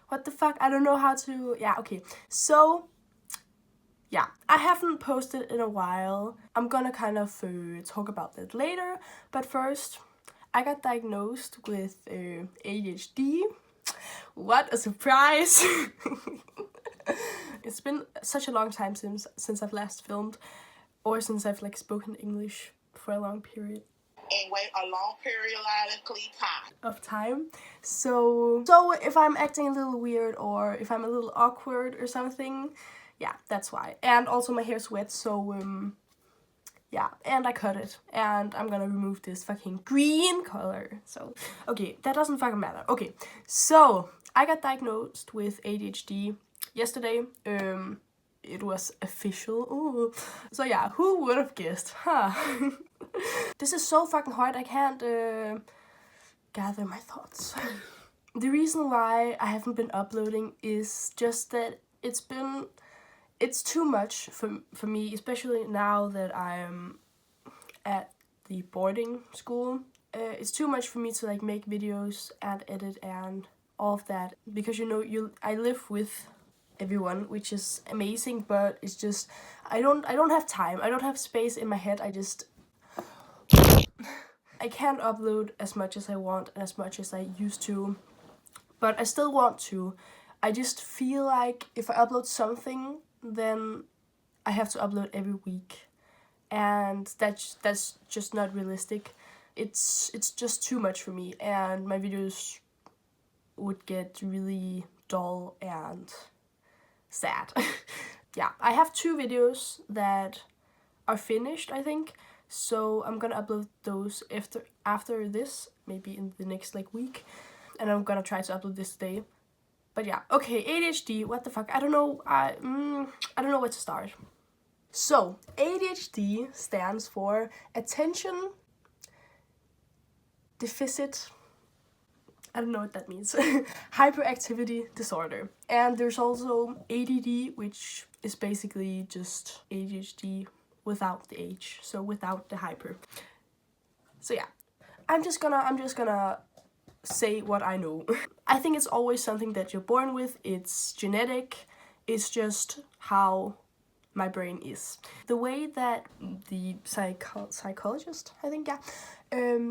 What the fuck? I don't know how to... Yeah, okay. So, yeah. I haven't posted in a while. I'm gonna kind of talk about that later. But first, I got diagnosed with ADHD. What a surprise! It's been such a long time since I've last filmed. Or since I've like spoken English for a long period. And wait a long periodically of time. So if I'm acting a little weird or if I'm a little awkward or something, yeah, that's why. And also my hair's wet, so yeah, and I cut it, and I'm gonna remove this fucking green color. So okay, that doesn't fucking matter. Okay, so I got diagnosed with ADHD yesterday. It was official. Ooh. So yeah, who would have guessed, huh? This is so fucking hard. I can't gather my thoughts. The reason why I haven't been uploading is just that it's too much for me, especially now that I'm at the boarding school. It's too much for me to like make videos and edit and all of that, because I live with everyone, which is amazing, but it's just I don't have time. I don't have space in my head. I can't upload as much as I want and as much as I used to, but I still want to. I just feel like if I upload something, then I have to upload every week, and that's just not realistic. It's just too much for me, and my videos would get really dull and sad. Yeah, I have 2 videos that are finished, I think, so I'm gonna upload those after this, maybe in the next like week, and I'm gonna try to upload this today. But yeah, okay, ADHD, what the fuck, I don't know, I don't know where to start. So ADHD stands for attention deficit, I don't know what that means. Hyperactivity disorder. And there's also ADD, which is basically just ADHD without the H, so without the hyper. So yeah, I'm just gonna say what I know. I think it's always something that you're born with. It's genetic. It's just how my brain is. The way that the psychologist, I think, yeah,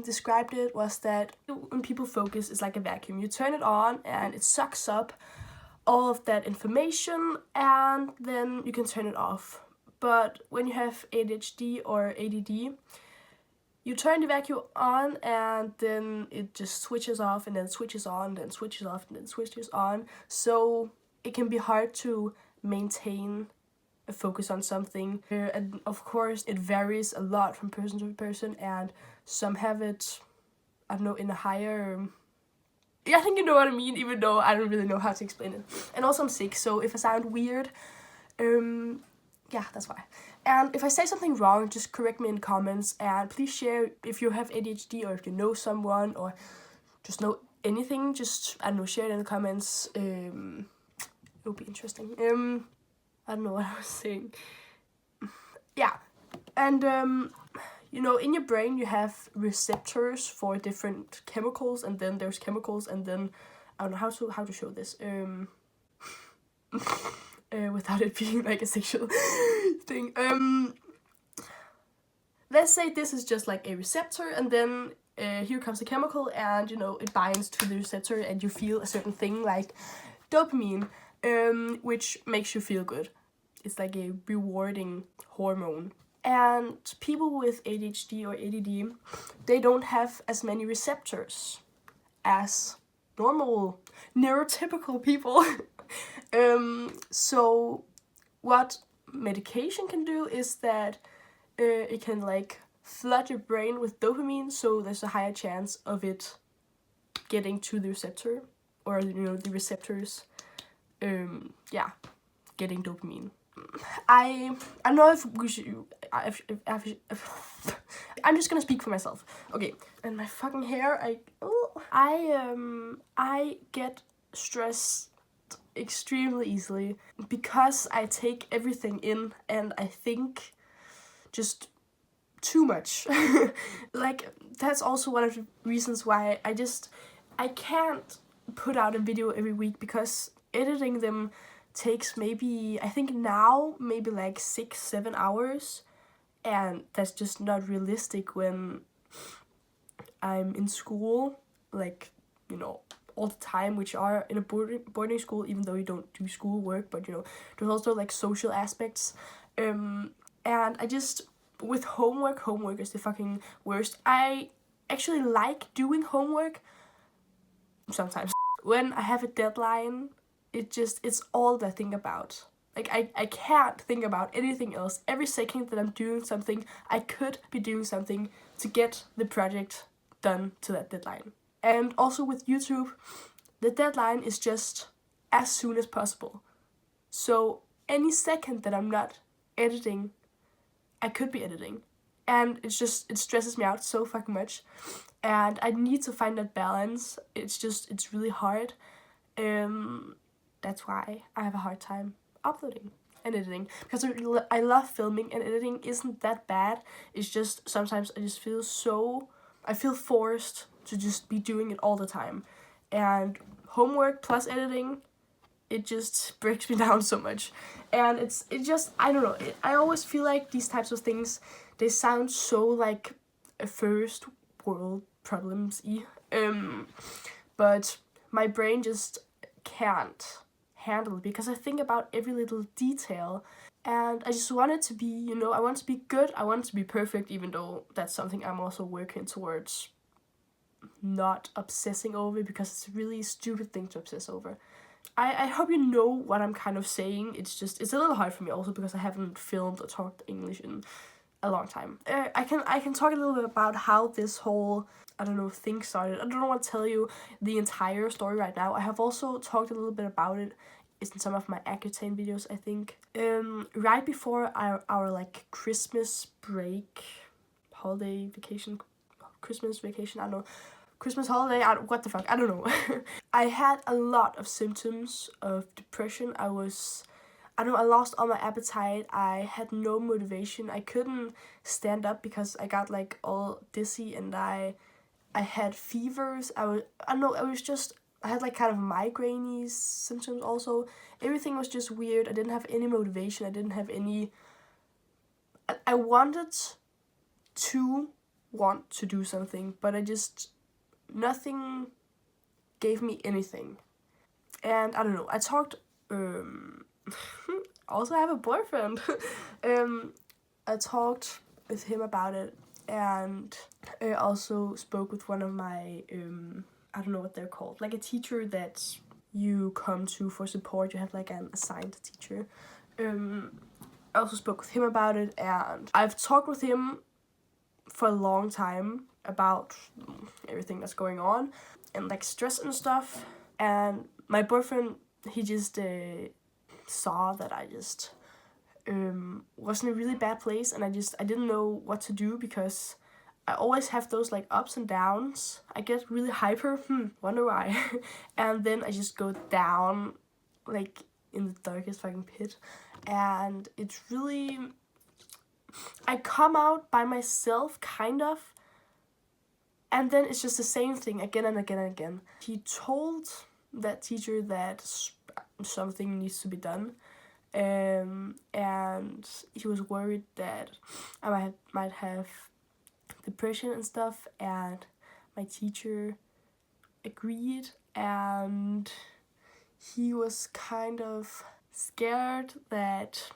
described it was that when people focus, it's like a vacuum. You turn it on and it sucks up all of that information, and then you can turn it off. But when you have ADHD or ADD, you turn the vacuum on and then it just switches off and then switches on, then switches off and then switches on. So it can be hard to maintain a focus on something. And of course it varies a lot from person to person, and some have it, I don't know, in a higher... Yeah, I think you know what I mean, even though I don't really know how to explain it. And also I'm sick, so if I sound weird, yeah, that's why. And if I say something wrong, just correct me in the comments, and please share if you have ADHD or if you know someone or just know anything, just, I don't know, share it in the comments. It would be interesting. I don't know what I was saying. Yeah, and you know, in your brain you have receptors for different chemicals, and then there's chemicals, and then I don't know how to show this. Without it being like a sexual thing. Let's say this is just like a receptor, and then here comes the chemical, and you know, it binds to the receptor, and you feel a certain thing like dopamine, which makes you feel good. It's like a rewarding hormone. And people with ADHD or ADD, they don't have as many receptors as normal neurotypical people. So what medication can do is that it can like flood your brain with dopamine, so there's a higher chance of it getting to the receptor, or you know, the receptors yeah, getting dopamine. I don't know if we should, I'm just gonna speak for myself. Okay, and my fucking hair, I get stressed extremely easily because I take everything in, and I think just too much. Like, that's also one of the reasons why I can't put out a video every week because editing them takes maybe, I think now, maybe like 6-7 hours. And that's just not realistic when I'm in school, like, you know, all the time, which are in a boarding school, even though you don't do schoolwork, but, you know, there's also, like, social aspects. And I just, with homework is the fucking worst. I actually like doing homework sometimes. When I have a deadline, it's all that I think about. Like, I can't think about anything else. Every second that I'm doing something, I could be doing something to get the project done to that deadline. And also with YouTube, the deadline is just as soon as possible. So any second that I'm not editing, I could be editing. And it stresses me out so fucking much. And I need to find that balance. It's really hard. That's why I have a hard time uploading and editing, because I love filming, and editing isn't that bad. It's just sometimes I feel forced to just be doing it all the time, and homework plus editing, it just breaks me down so much. And it just, I don't know, I always feel like these types of things, they sound so like a first world problems-y, but my brain just can't handle it, because I think about every little detail, and I just want it to be, you know, I want it to be good, I want it to be perfect, even though that's something I'm also working towards not obsessing over, because it's a really stupid thing to obsess over. I hope you know what I'm kind of saying. It's a little hard for me also because I haven't filmed or talked English in a long time. I can talk a little bit about how this whole, I don't know, thing started. I don't want to tell you the entire story right now. I have also talked a little bit about it in some of my Accutane videos, I think. Right before our like Christmas break, holiday vacation, Christmas vacation, I don't know, Christmas holiday, what the fuck, I don't know. I had a lot of symptoms of depression. I lost all my appetite. I had no motivation. I couldn't stand up because I got like all dizzy, and I had fevers. I had like kind of migraine symptoms also. Everything was just weird. I didn't have any motivation. I didn't have any... I wanted to want to do something, but nothing gave me anything. And I don't know, I talked... also I have a boyfriend. I talked with him about it, and I also spoke with one of my... I don't know what they're called, like a teacher that you come to for support. You have like an assigned teacher. I also spoke with him about it, and I've talked with him for a long time about everything that's going on, and like stress and stuff. And my boyfriend, he just saw that I just was in a really bad place, and I didn't know what to do, because I always have those like ups and downs. I get really hyper, wonder why. And then I just go down like in the darkest fucking pit, and it's really... I come out by myself, kind of, and then it's just the same thing again and again and again. He told that teacher that something needs to be done, and he was worried that I might have depression and stuff, and my teacher agreed, and he was kind of scared that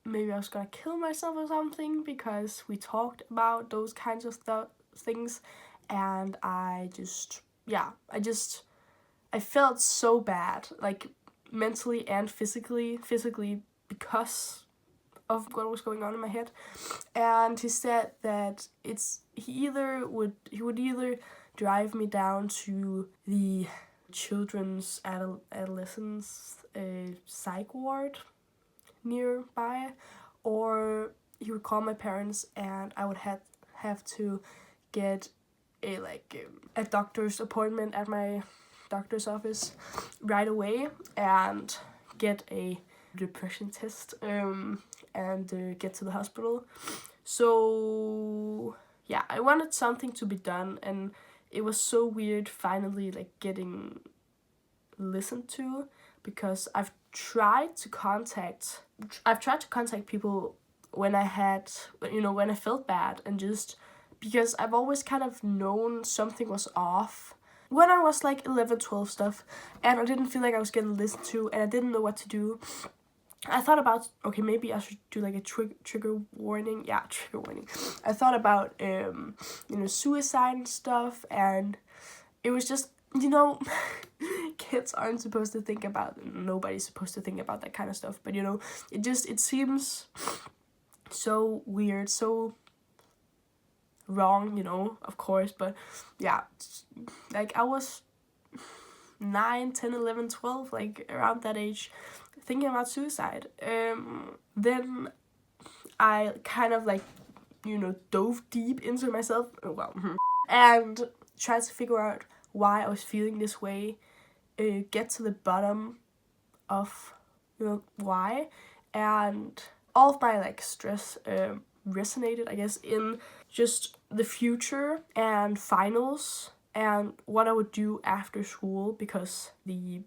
maybe I was gonna kill myself or something, because we talked about those kinds of things, and I felt so bad, like mentally and physically because of what was going on in my head. And he said that he would either drive me down to the children's adolescents psych ward nearby, or he would call my parents, and I would have to get a doctor's appointment at my doctor's office right away, and get a depression test, and get to the hospital. So yeah, I wanted something to be done, and it was so weird finally like getting listened to, because I've tried to contact people when I had, when I felt bad, and just because I've always kind of known something was off when I was like 11, 12 stuff, and I didn't feel like I was getting listened to, and I didn't know what to do. I thought about, okay, maybe I should do like a trigger warning. Yeah, trigger warning. I thought about, suicide and stuff, and it was just, kids aren't supposed to think about, nobody's supposed to think about that kind of stuff, but it seems so weird, so wrong, of course, but yeah, like I was 9, 10, 11, 12, like around that age, thinking about suicide. Then I kind of like, dove deep into myself, and tried to figure out why I was feeling this way, get to the bottom of, why, and all of my like stress resonated, I guess, in just the future and finals and what I would do after school, because the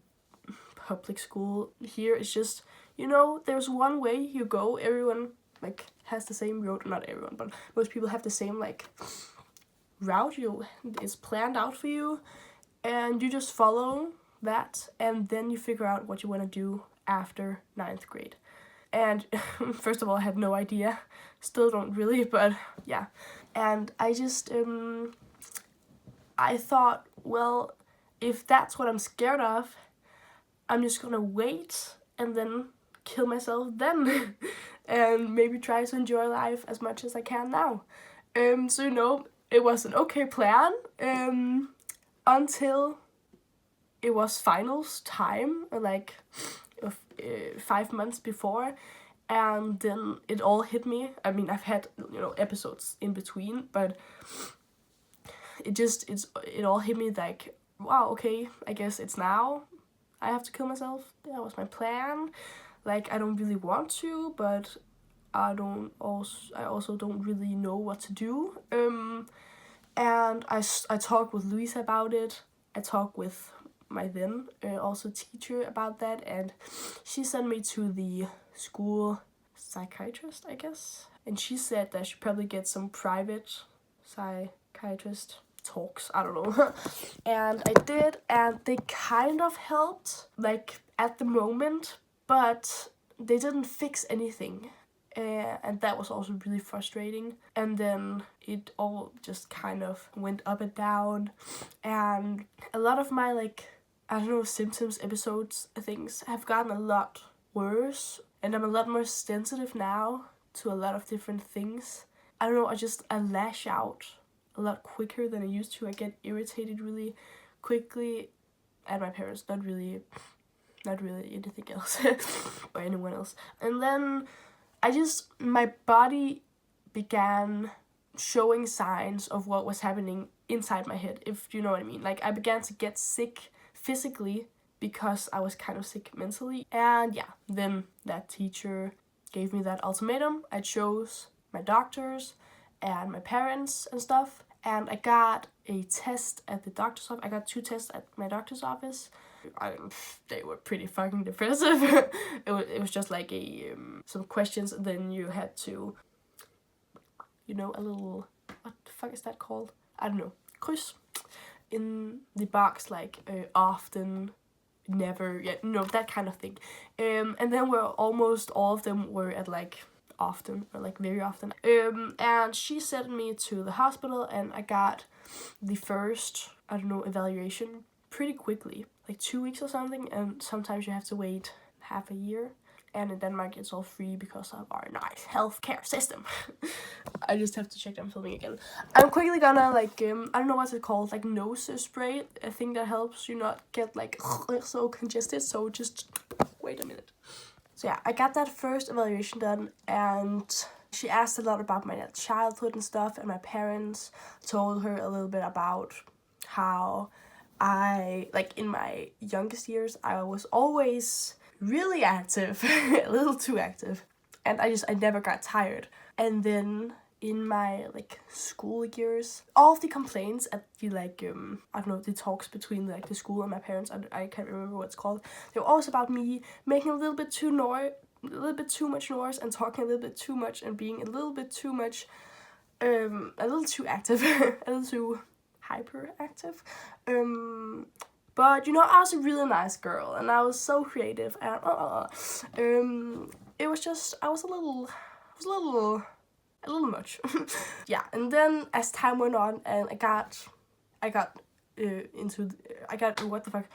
public school here is just, there's one way you go. Everyone like has the same road, not everyone, but most people have the same like route. It's planned out for you, and you just follow that, and then you figure out what you want to do after 9th grade. And first of all, I had no idea, still don't really, but yeah. And I just I thought, well, if that's what I'm scared of, I'm just gonna wait and then kill myself then and maybe try to enjoy life as much as I can now. So it was an okay plan until it was finals time, like 5 months before, and then it all hit me. I mean, I've had episodes in between, but it all hit me like, wow, okay, I guess it's now. I have to kill myself. That was my plan. Like, I don't really want to, but I also don't really know what to do. And I talked with Louisa about it. I talked with my then also teacher about that, and she sent me to the school psychiatrist, I guess. And she said that I should probably get some private psychiatrist talks, I don't know. And I did, and they kind of helped, like, at the moment, but they didn't fix anything. And that was also really frustrating. And then it all just kind of went up and down, and a lot of my, like, I don't know, symptoms, episodes, things have gotten a lot worse, and I'm a lot more sensitive now to a lot of different things. I don't know, I lash out a lot quicker than I used to. I get irritated really quickly at my parents, not really anything else or anyone else. And then my body began showing signs of what was happening inside my head, if you know what I mean. Like, I began to get sick physically because I was kind of sick mentally. And yeah, then that teacher gave me that ultimatum. I chose my doctors and my parents and stuff, and I got a test at the doctor's office. I got 2 tests at my doctor's office. They were pretty fucking depressive. It was just like some questions, and then you had to, a little, what the fuck is that called? I don't know, kryds in the box, like often, never, yeah, that kind of thing. And then almost all of them were at like often, or like very often. And she sent me to the hospital, and I got the first, I don't know, evaluation pretty quickly, like 2 weeks or something, and sometimes you have to wait half a year. And in Denmark, it's all free because of our nice healthcare system. I just have to check that I'm filming again. I'm quickly gonna, like, I don't know what's it called, like nose spray. I think that helps you not get, like, so congested. So just wait a minute. So yeah, I got that first evaluation done, and she asked a lot about my childhood and stuff, and my parents told her a little bit about how in my youngest years, I was always really active, a little too active, and I never got tired. And then in my like school years, all of the complaints at the like I don't know, the talks between like the school and my parents, I can't remember what it's called, they were always about me making a little bit too much noise and talking a little bit too much and being a little bit too much a little too active a little too hyperactive. But you know, I was a really nice girl and I was so creative and it was just I was a little much. Yeah, and then as time went on and I got what the fuck,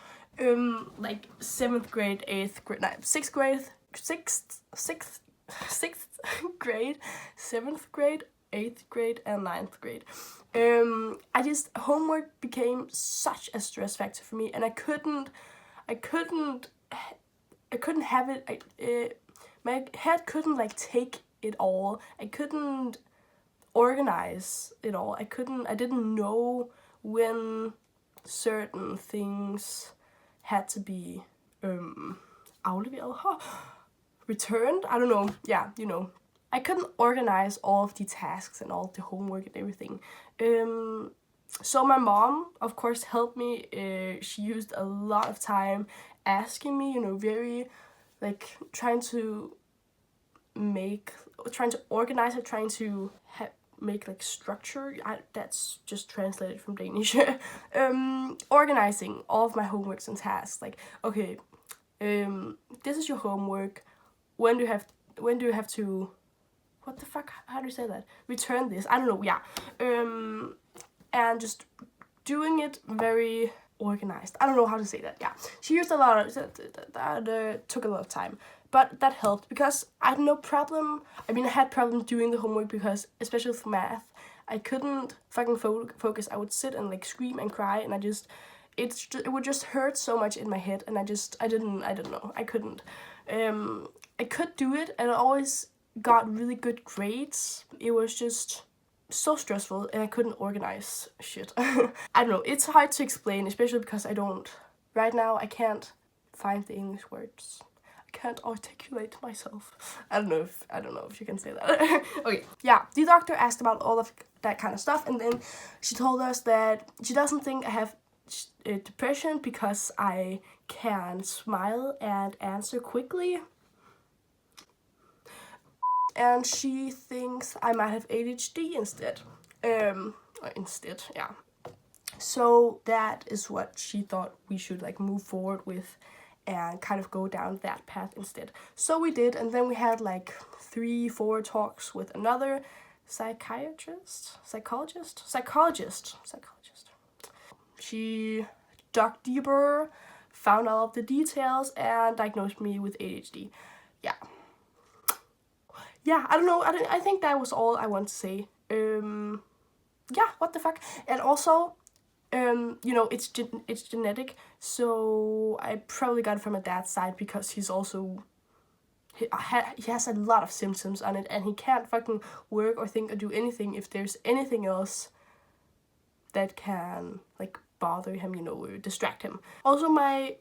like 7th grade, 8th grade, no, 6th grade, 6th grade, 7th grade, 8th grade, and 9th grade. I just, homework became such a stress factor for me, and I couldn't have it. My head couldn't like take it all. I couldn't organize it all. I didn't know when certain things had to be afleveret, returned. I don't know. Yeah, you know. I couldn't organize all of the tasks and all of the homework and everything. So my mom, of course, helped me. She used a lot of time asking me, you know, very like trying to organize it, trying to make like structure. That's just translated from Danish. Organizing all of my homeworks and tasks. Like, okay, this is your homework. When do you have to, what the fuck? How do you say that? Return this. I don't know. Yeah. And just doing it very organized. I don't know how to say that. Yeah. She used a lot of that took a lot of time. But that helped because I had no problem. I mean, I had problems doing the homework because, especially for math, I couldn't fucking focus. I would sit and like scream and cry, and it would just hurt so much in my head, and I don't know. I couldn't. I could do it, and I always got really good grades. It was just so stressful, and I couldn't organize shit. I don't know. It's hard to explain, especially because right now I can't find the English words. Can't articulate myself. I don't know if you can say that. Okay, yeah, the doctor asked about all of that kind of stuff, and then she told us that she doesn't think I have depression because I can smile and answer quickly, and she thinks I might have ADHD instead. Yeah. So that is what she thought we should like move forward with and kind of go down that path instead. So we did, and then we had like 3-4 talks with another psychologist. She dug deeper, found all of the details, and diagnosed me with ADHD. Yeah, I don't know. I think that was all I want to say. Yeah, what the fuck? And also, you know, it's genetic, so I probably got it from my dad's side because he's also he has a lot of symptoms on it, and he can't fucking work or think or do anything if there's anything else that can like bother him, you know, or distract him. Also, on my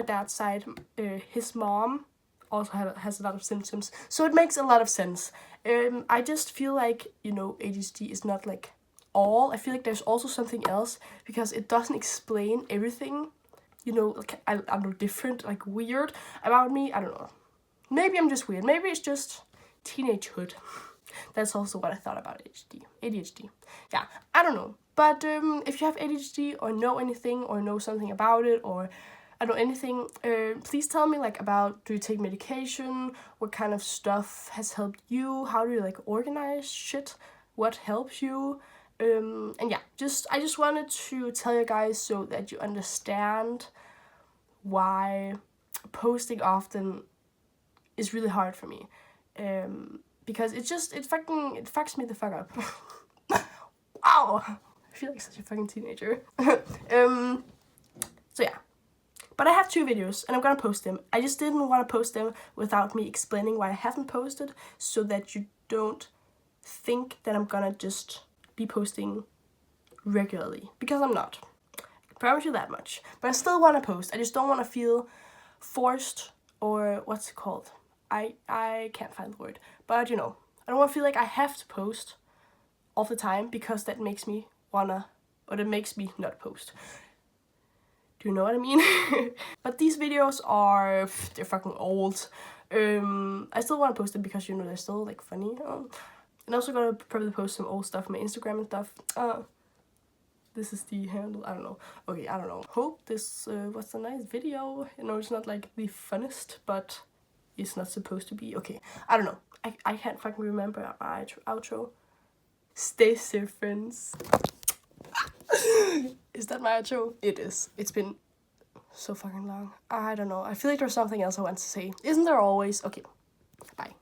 dad's side, his mom also has a lot of symptoms, so it makes a lot of sense. I just feel like, you know, ADHD is not like all. I feel like there's also something else because it doesn't explain everything, you know. Like I'm different, like weird about me. I don't know, maybe I'm just weird, maybe it's just teenagehood. That's also what I thought about ADHD. Yeah, I don't know, but if you have ADHD or know anything or know something about it, or I don't know anything, please tell me like about, do you take medication, what kind of stuff has helped you, how do you like organize shit, what helps you. And yeah, I just wanted to tell you guys so that you understand why posting often is really hard for me. Because it fucks me the fuck up. Wow, I feel like such a fucking teenager. So yeah, but I have 2 videos and I'm gonna post them. I just didn't want to post them without me explaining why I haven't posted, so that you don't think that I'm gonna just be posting regularly, because I'm not. I can promise you that much. But I still want to post. I just don't want to feel forced, or what's it called? I can't find the word. But you know, I don't want to feel like I have to post all the time because that makes me that makes me not post. Do you know what I mean? But these videos they're fucking old. I still want to post them because, you know, they're still like funny. And also gonna probably post some old stuff on my Instagram and stuff. This is the handle. I don't know. Okay, I don't know. Hope this was a nice video. You know, it's not like the funnest, but it's not supposed to be. Okay, I don't know. I can't fucking remember our outro. Stay safe, friends. Is that my outro? It is. It's been so fucking long. I don't know. I feel like there's something else I want to say. Isn't there always? Okay, bye.